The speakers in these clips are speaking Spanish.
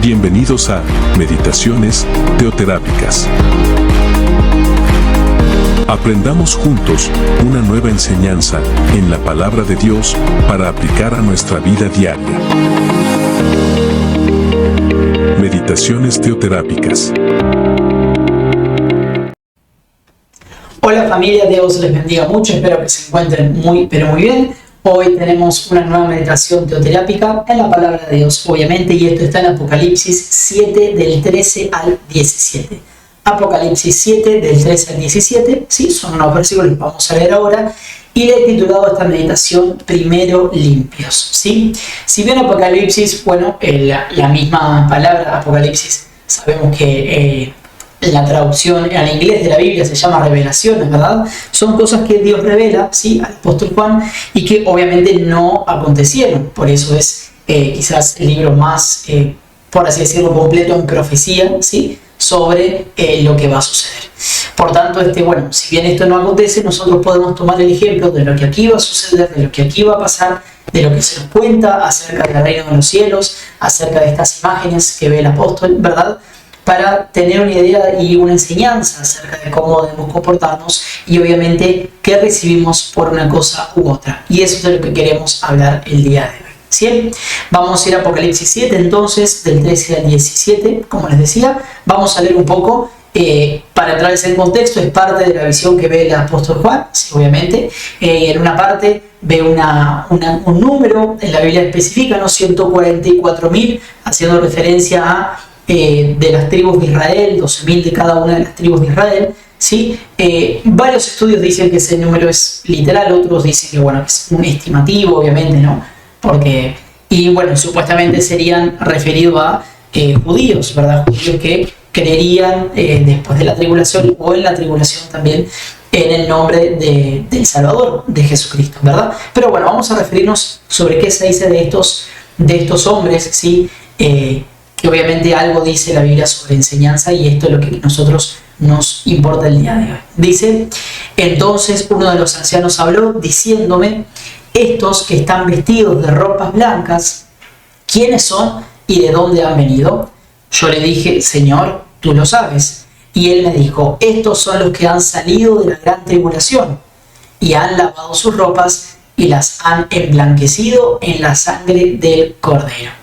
Bienvenidos a Meditaciones Teoterápicas. Aprendamos juntos una nueva enseñanza en la palabra de Dios para aplicar a nuestra vida diaria. Meditaciones Teoterápicas. Hola familia, Dios les bendiga mucho, espero que se encuentren muy bien. Hoy tenemos una nueva meditación teoterápica en la palabra de Dios, obviamente, y esto está en Apocalipsis 7 del 13 al 17. Apocalipsis 7 del 13 al 17, sí, son unos versículos que vamos a leer ahora, y le he titulado a esta meditación Primero limpios, ¿sí? Si bien Apocalipsis, bueno, la misma palabra Apocalipsis, sabemos que la traducción al inglés de la Biblia se llama revelaciones, ¿verdad? Son cosas que Dios revela, ¿sí?, al apóstol Juan, y que obviamente no acontecieron. Por eso es quizás el libro más, por así decirlo, completo en profecía, ¿sí?, sobre lo que va a suceder. Por tanto, bueno, si bien esto no acontece, nosotros podemos tomar el ejemplo de lo que aquí va a suceder, de lo que aquí va a pasar, de lo que se nos cuenta acerca del reino de los cielos, acerca de estas imágenes que ve el apóstol, ¿verdad?, para tener una idea y una enseñanza acerca de cómo debemos comportarnos y obviamente qué recibimos por una cosa u otra. Y eso es de lo que queremos hablar el día de hoy, ¿sí? Vamos a ir a Apocalipsis 7 entonces, del 13 al 17, como les decía. Vamos a leer un poco, para entrar en contexto, es parte de la visión que ve el apóstol Juan, sí, obviamente. En una parte ve un número, en la Biblia específica, ¿no? 144.000, haciendo referencia a de las tribus de Israel, 12.000 de cada una de las tribus de Israel, ¿sí? Varios estudios dicen que ese número es literal, otros dicen que, bueno, es un estimativo, obviamente, ¿no? Y bueno, supuestamente serían referidos a judíos, ¿verdad? Judíos que creerían después de la tribulación o en la tribulación también en el nombre del Salvador, de Jesucristo, ¿verdad? Pero bueno, vamos a referirnos sobre qué se dice de estos hombres, ¿sí? Que obviamente algo dice la Biblia sobre enseñanza, y esto es lo que a nosotros nos importa el día de hoy. Dice: entonces uno de los ancianos habló diciéndome, estos que están vestidos de ropas blancas, ¿quiénes son y de dónde han venido? Yo le dije, Señor, tú lo sabes. Y él me dijo, estos son los que han salido de la gran tribulación y han lavado sus ropas y las han emblanquecido en la sangre del Cordero.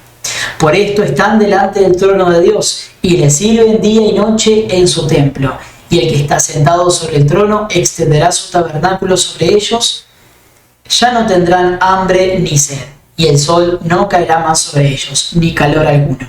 Por esto están delante del trono de Dios y le sirven día y noche en su templo. Y el que está sentado sobre el trono extenderá su tabernáculo sobre ellos. Ya no tendrán hambre ni sed, y el sol no caerá más sobre ellos, ni calor alguno.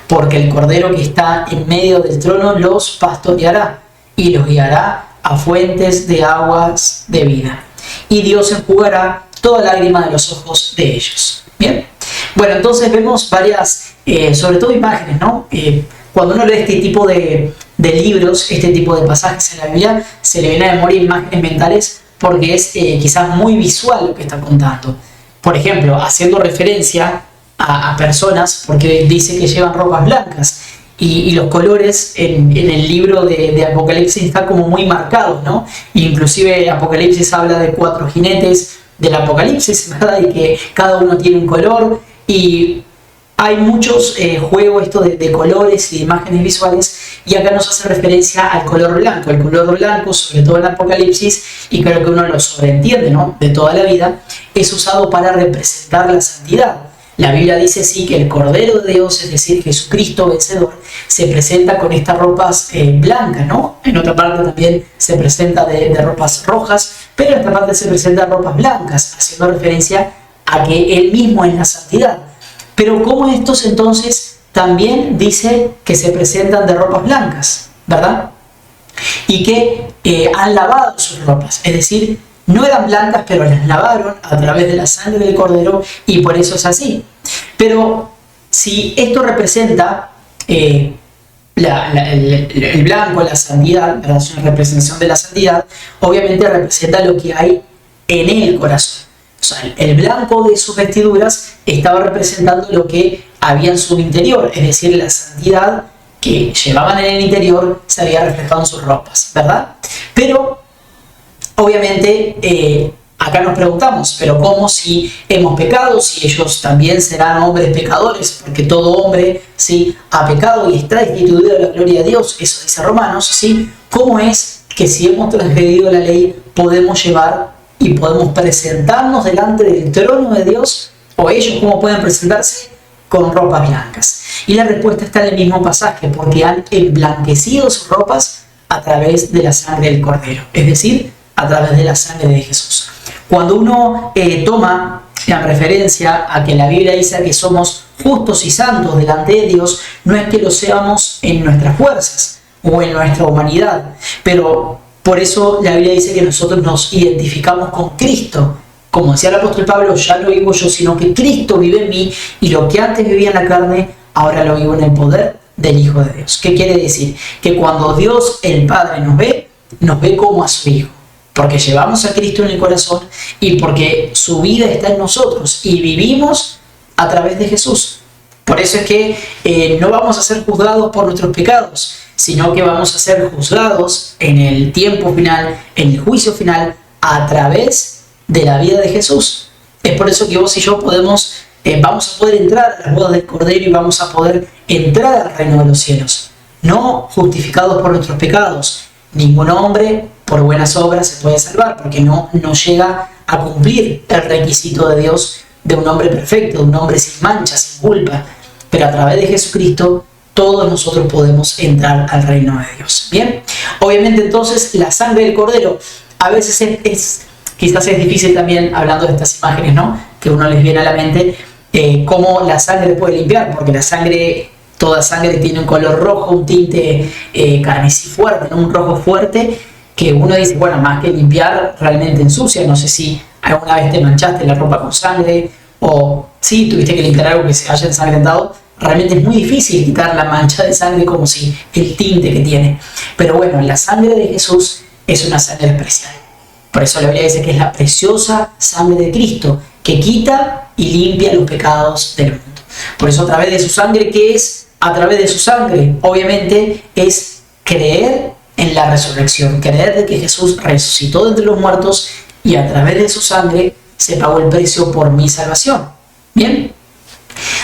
Porque el Cordero que está en medio del trono los pastoreará y los guiará a fuentes de aguas de vida. Y Dios enjugará toda lágrima de los ojos de ellos. Bien. Bueno, entonces vemos varias, sobre todo imágenes, ¿no? Cuando uno lee este tipo de libros, este tipo de pasajes en la Biblia, se le viene a memoria imágenes mentales porque es quizás muy visual lo que está contando. Por ejemplo, haciendo referencia a personas, porque dice que llevan ropas blancas, y los colores en el libro de Apocalipsis están como muy marcados, ¿no? Inclusive Apocalipsis habla de 4 jinetes del Apocalipsis, ¿verdad? Y que cada uno tiene un color. Y hay muchos juegos de colores y de imágenes visuales, y acá nos hace referencia al color blanco. El color blanco, sobre todo en Apocalipsis, y creo que uno lo sobreentiende, ¿no?, de toda la vida, es usado para representar la santidad. La Biblia dice, sí, que el Cordero de Dios, es decir, Jesucristo vencedor, se presenta con estas ropas blancas, ¿no? En otra parte también se presenta de ropas rojas, pero en esta parte se presenta ropas blancas, haciendo referencia a que Él mismo es la santidad. Pero ¿cómo estos entonces también dice que se presentan de ropas blancas, ¿verdad? Y que han lavado sus ropas, es decir, no eran blancas, pero las lavaron a través de la sangre del Cordero, y por eso es así. Pero si esto representa el blanco, la santidad, ¿verdad?, es una representación de la santidad, obviamente representa lo que hay en el corazón. O sea, el blanco de sus vestiduras estaba representando lo que había en su interior, es decir, la santidad que llevaban en el interior se había reflejado en sus ropas, ¿verdad? Pero obviamente acá nos preguntamos, pero ¿cómo si hemos pecado? Si ellos también serán hombres pecadores, porque todo hombre, ¿sí?, ha pecado y está destituido de la gloria de Dios, eso dice Romanos, ¿sí? ¿Cómo es que si hemos transgredido la ley podemos llevar y podemos presentarnos delante del trono de Dios? ¿O ellos cómo pueden presentarse? Con ropas blancas. Y la respuesta está en el mismo pasaje, porque han emblanquecido sus ropas a través de la sangre del Cordero, es decir, a través de la sangre de Jesús. Cuando uno toma en referencia a que la Biblia dice que somos justos y santos delante de Dios, no es que lo seamos en nuestras fuerzas o en nuestra humanidad, pero por eso la Biblia dice que nosotros nos identificamos con Cristo. Como decía el apóstol Pablo, ya no vivo yo, sino que Cristo vive en mí, y lo que antes vivía en la carne, ahora lo vivo en el poder del Hijo de Dios. ¿Qué quiere decir? Que cuando Dios el Padre nos ve como a su Hijo, porque llevamos a Cristo en el corazón y porque su vida está en nosotros y vivimos a través de Jesús. Por eso es que no vamos a ser juzgados por nuestros pecados, sino que vamos a ser juzgados en el tiempo final, en el juicio final, a través de la vida de Jesús. Es por eso que vos y yo vamos a poder entrar a las bodas del Cordero y vamos a poder entrar al reino de los cielos, no justificados por nuestros pecados. Ningún hombre por buenas obras se puede salvar, porque no llega a cumplir el requisito de Dios de un hombre perfecto, de un hombre sin mancha, sin culpa. Pero a través de Jesucristo todos nosotros podemos entrar al reino de Dios. Bien, obviamente entonces la sangre del Cordero a veces quizás es difícil también, hablando de estas imágenes, ¿no?, que uno les viene a la mente, cómo la sangre puede limpiar, porque toda sangre tiene un color rojo, un tinte carmesí fuerte, ¿no?, un rojo fuerte, que uno dice, bueno, más que limpiar, realmente ensucia. No sé si alguna vez te manchaste la ropa con sangre, o si tuviste que limpiar algo que se haya ensangrentado. Realmente es muy difícil quitar la mancha de sangre, como si el tinte que tiene. Pero bueno, la sangre de Jesús es una sangre especial. Por eso la Biblia dice que es la preciosa sangre de Cristo, que quita y limpia los pecados del mundo. Por eso a través de su sangre, ¿qué es? A través de su sangre, obviamente, es creer en la resurrección, creer de que Jesús resucitó de entre los muertos y a través de su sangre se pagó el precio por mi salvación. ¿Bien?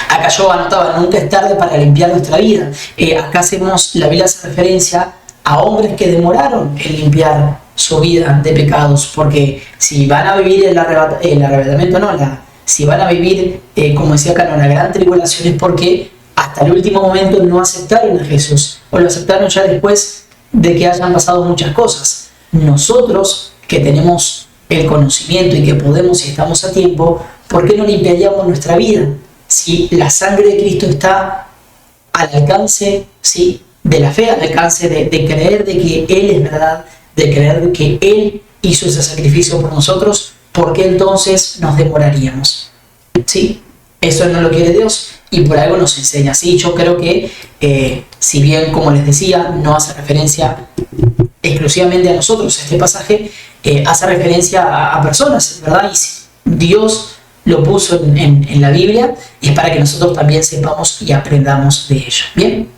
Acá yo anotaba, nunca es tarde para limpiar nuestra vida. Acá la Biblia hace referencia a hombres que demoraron en limpiar su vida de pecados, porque si van a vivir el arrebatamiento, si van a vivir, como decía acá, la gran tribulación, es porque hasta el último momento no aceptaron a Jesús, o lo aceptaron ya después de que hayan pasado muchas cosas. Nosotros, que tenemos el conocimiento y que podemos y estamos a tiempo, ¿por qué no limpiaríamos nuestra vida? Si la sangre de Cristo está al alcance, ¿sí?, de la fe, al alcance de creer de que Él es verdad, de creer de que Él hizo ese sacrificio por nosotros, ¿por qué entonces nos demoraríamos? ¿Sí? Eso no lo quiere Dios y por algo nos enseña. Sí, yo creo que, si bien, como les decía, no hace referencia exclusivamente a nosotros, este pasaje hace referencia a personas, ¿verdad? Y Dios lo puso en la Biblia y es para que nosotros también sepamos y aprendamos de ello. Bien,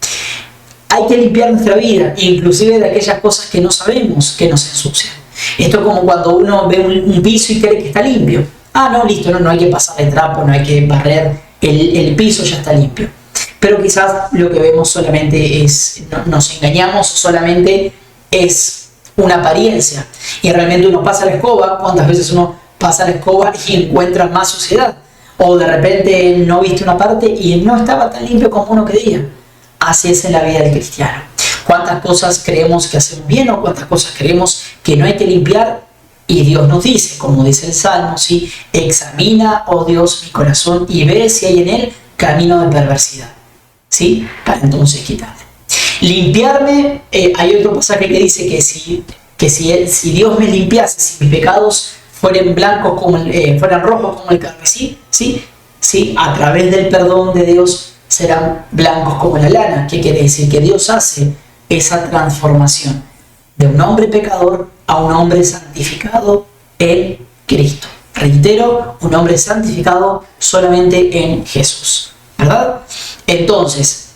hay que limpiar nuestra vida, inclusive de aquellas cosas que no sabemos que nos ensucian. Esto es como cuando uno ve un piso y cree que está limpio. Ah, no, listo, no hay que pasar el trapo, no hay que barrer, el piso ya está limpio. Pero quizás lo que vemos solamente nos engañamos, solamente es una apariencia. Y realmente uno pasa la escoba, ¿cuántas veces uno pasa la escoba y encuentra más suciedad? O de repente no viste una parte y no estaba tan limpio como uno creía. Así es en la vida del cristiano. ¿Cuántas cosas creemos que hacemos bien o cuántas cosas creemos que no hay que limpiar? Y Dios nos dice, como dice el Salmo, ¿sí?, examina, oh Dios, mi corazón y ve si hay en él camino de perversidad, ¿sí?, para entonces quitarlo. Limpiarme, hay otro pasaje que dice que si Dios me limpiase, si mis pecados fueran fueran rojos como el carmesí, ¿sí? A través del perdón de Dios serán blancos como la lana. ¿Qué quiere decir? Que Dios hace esa transformación de un hombre pecador a un hombre santificado en Cristo. Reitero, un hombre santificado solamente en Jesús, ¿verdad? Entonces,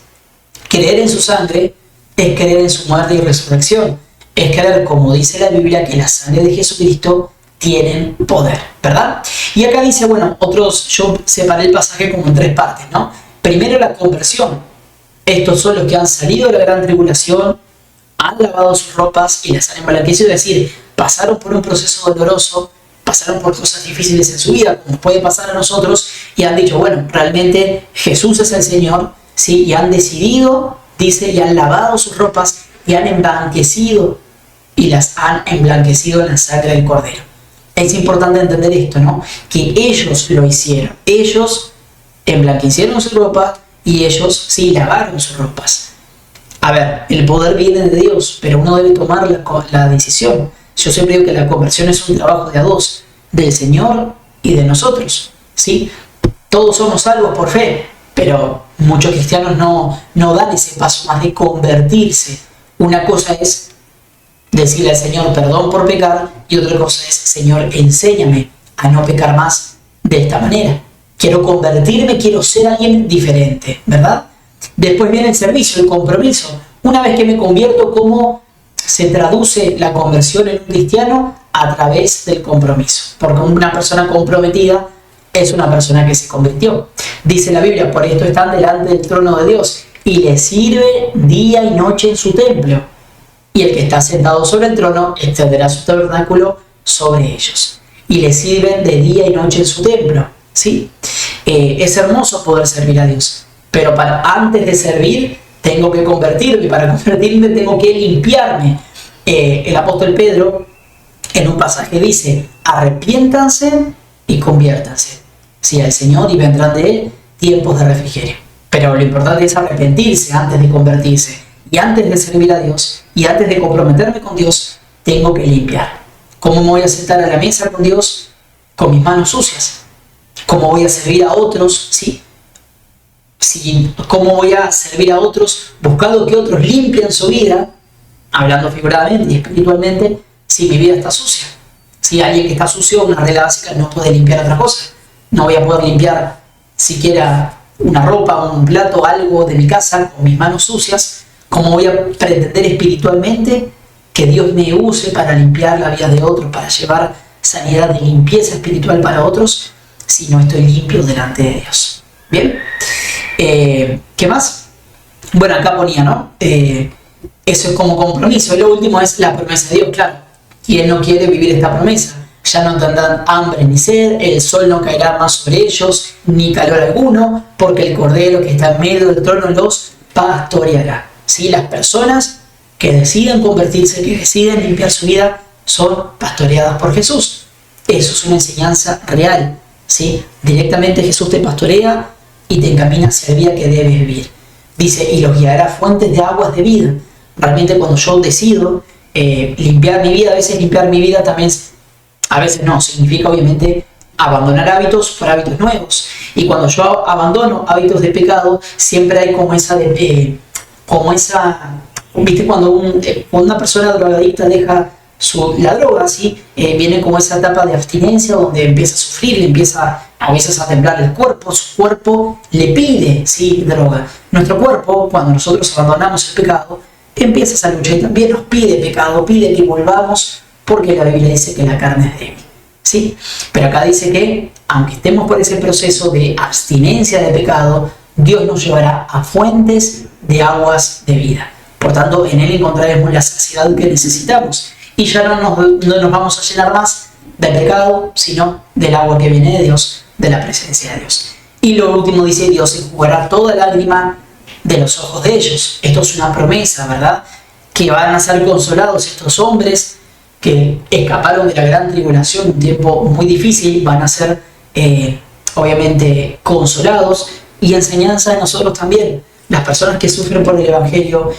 creer en su sangre es creer en su muerte y resurrección. Es creer, como dice la Biblia, que la sangre de Jesucristo tienen poder, ¿verdad? Y acá dice, bueno, yo separé el pasaje como en 3 partes, ¿no? Primero la conversión. Estos son los que han salido de la gran tribulación, han lavado sus ropas y las han emblanquecido, es decir, pasaron por un proceso doloroso, pasaron por cosas difíciles en su vida, como puede pasar a nosotros, y han dicho, bueno, realmente Jesús es el Señor, ¿sí? Y han decidido, dice, y han lavado sus ropas y han emblanquecido, y las han emblanquecido en la sangre del Cordero. Es importante entender esto, ¿no? Que ellos lo hicieron, ellos emblanquecieron sus ropas y ellos sí lavaron sus ropas. A ver, el poder viene de Dios, pero uno debe tomar la decisión. Yo siempre digo que la conversión es un trabajo de a dos, del Señor y de nosotros, ¿sí? Todos somos salvos por fe, pero muchos cristianos no dan ese paso más de convertirse. Una cosa es decirle al Señor perdón por pecar y otra cosa es, Señor, enséñame a no pecar más de esta manera. Quiero convertirme, quiero ser alguien diferente, ¿verdad? Después viene el servicio, el compromiso. Una vez que me convierto, ¿cómo se traduce la conversión en un cristiano? A través del compromiso. Porque una persona comprometida es una persona que se convirtió. Dice la Biblia, por esto están delante del trono de Dios y le sirve día y noche en su templo. Y el que está sentado sobre el trono extenderá su tabernáculo sobre ellos. Y le sirven de día y noche en su templo, ¿sí? Es hermoso poder servir a Dios. Pero antes de servir, tengo que convertirme. Para convertirme, tengo que limpiarme. El apóstol Pedro, en un pasaje, dice: arrepiéntanse y conviértanse, sí, al Señor, y vendrán de Él tiempos de refrigerio. Pero lo importante es arrepentirse antes de convertirse. Y antes de servir a Dios, y antes de comprometerme con Dios, tengo que limpiar. ¿Cómo me voy a sentar a la mesa con Dios? Con mis manos sucias. ¿Cómo voy a servir a otros? ¿Sí? ¿Cómo voy a servir a otros buscando que otros limpien su vida? Hablando figuradamente y espiritualmente, si mi vida está sucia. Si alguien que está sucio, una regla básica, no puede limpiar otra cosa. No voy a poder limpiar siquiera una ropa, un plato, algo de mi casa con mis manos sucias. ¿Cómo voy a pretender espiritualmente que Dios me use para limpiar la vida de otros, para llevar sanidad y limpieza espiritual para otros, si no estoy limpio delante de Dios? ¿Bien? ¿Qué más? Bueno, acá ponía, ¿no? Eso es como compromiso. Y lo último es la promesa de Dios, claro. ¿Quién no quiere vivir esta promesa? Ya no tendrán hambre ni sed, el sol no caerá más sobre ellos, ni calor alguno, porque el Cordero que está en medio del trono los pastoreará. ¿Sí? Las personas que deciden convertirse, que deciden limpiar su vida, son pastoreadas por Jesús. Eso es una enseñanza real, ¿sí? Directamente Jesús te pastorea y te encamina hacia la vida que debes vivir. Dice, y los guiará a fuentes de aguas de vida. Realmente cuando yo decido limpiar mi vida, a veces limpiar mi vida también, a veces no, significa obviamente abandonar hábitos por hábitos nuevos. Y cuando yo abandono hábitos de pecado, siempre hay como esa, ¿viste? Cuando una persona drogadicta deja la droga, ¿sí? Viene como esa etapa de abstinencia donde empieza a sufrir, le empieza a veces a temblar el cuerpo, su cuerpo le pide, ¿sí? Droga. Nuestro cuerpo, cuando nosotros abandonamos el pecado, empieza esa lucha y también nos pide pecado, pide que volvamos, porque la Biblia dice que la carne es débil, ¿sí? Pero acá dice que, aunque estemos por ese proceso de abstinencia de pecado, Dios nos llevará a fuentes de aguas de vida. Por tanto, en Él encontraremos la saciedad que necesitamos. Y ya no nos vamos a llenar más de pecado, sino del agua que viene de Dios, de la presencia de Dios. Y lo último dice, Dios enjugará toda lágrima de los ojos de ellos. Esto es una promesa, ¿verdad? Que van a ser consolados estos hombres que escaparon de la gran tribulación, un tiempo muy difícil, van a ser obviamente consolados, y enseñanza de nosotros también. Las personas que sufren por el Evangelio,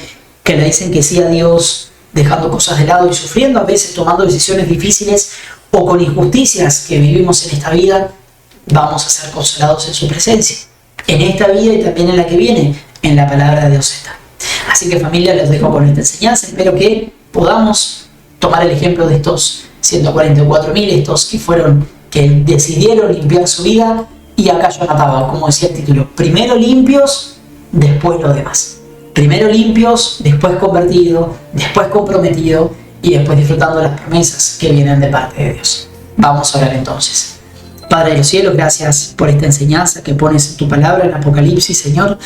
que le dicen que sí a Dios, dejando cosas de lado y sufriendo, a veces tomando decisiones difíciles o con injusticias que vivimos en esta vida, vamos a ser consolados en su presencia. En esta vida y también en la que viene, en la palabra de Dios está. Así que familia, les dejo con esta enseñanza. Espero que podamos tomar el ejemplo de estos 144.000, estos que decidieron limpiar su vida. Y acá yo anotaba, como decía el título, primero limpios, después lo demás. Primero limpios, después convertido, después comprometido y después disfrutando las promesas que vienen de parte de Dios. Vamos a orar entonces. Padre de los cielos, gracias por esta enseñanza que pones en tu palabra en Apocalipsis, Señor,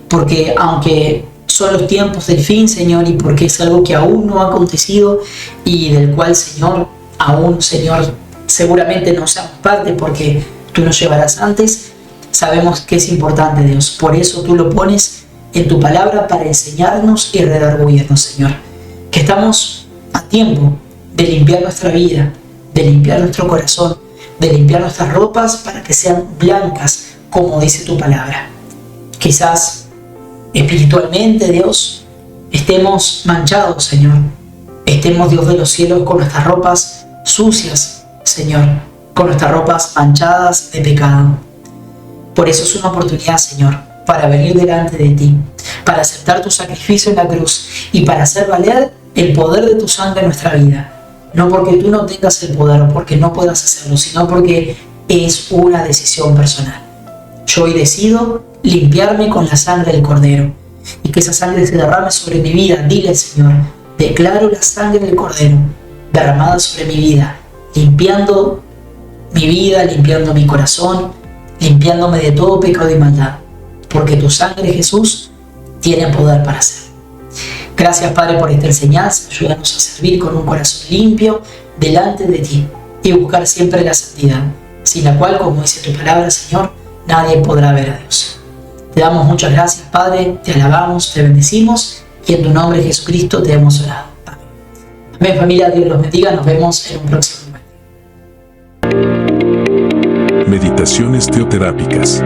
porque aunque son los tiempos del fin, Señor, y porque es algo que aún no ha acontecido y del cual, Señor, aún, Señor, seguramente no seamos parte porque tú nos llevarás antes, sabemos que es importante, Dios. Por eso tú lo pones en tu palabra para enseñarnos y redarguirnos, Señor. Que estamos a tiempo de limpiar nuestra vida, de limpiar nuestro corazón, de limpiar nuestras ropas para que sean blancas, como dice tu palabra. Quizás espiritualmente, Dios, estemos manchados, Señor. Estemos, Dios de los cielos, con nuestras ropas sucias, Señor, con nuestras ropas manchadas de pecado. Por eso es una oportunidad, Señor, para venir delante de ti, para aceptar tu sacrificio en la cruz y para hacer valer el poder de tu sangre en nuestra vida. No porque tú no tengas el poder o porque no puedas hacerlo, sino porque es una decisión personal. Yo hoy decido limpiarme con la sangre del Cordero y que esa sangre se derrame sobre mi vida. Dile, Señor, declaro la sangre del Cordero derramada sobre mi vida, limpiando mi vida, limpiando mi corazón, limpiándome de todo pecado y maldad, porque tu sangre, Jesús, tiene poder para hacerlo. Gracias, Padre, por esta enseñanza. Ayúdanos a servir con un corazón limpio delante de ti y buscar siempre la santidad, sin la cual, como dice tu palabra, Señor, nadie podrá ver a Dios. Te damos muchas gracias, Padre, te alabamos, te bendecimos y en tu nombre, Jesucristo, te hemos orado. Amén. Amén, familia, Dios los bendiga. Nos vemos en un próximo momento. Meditaciones teoterápicas.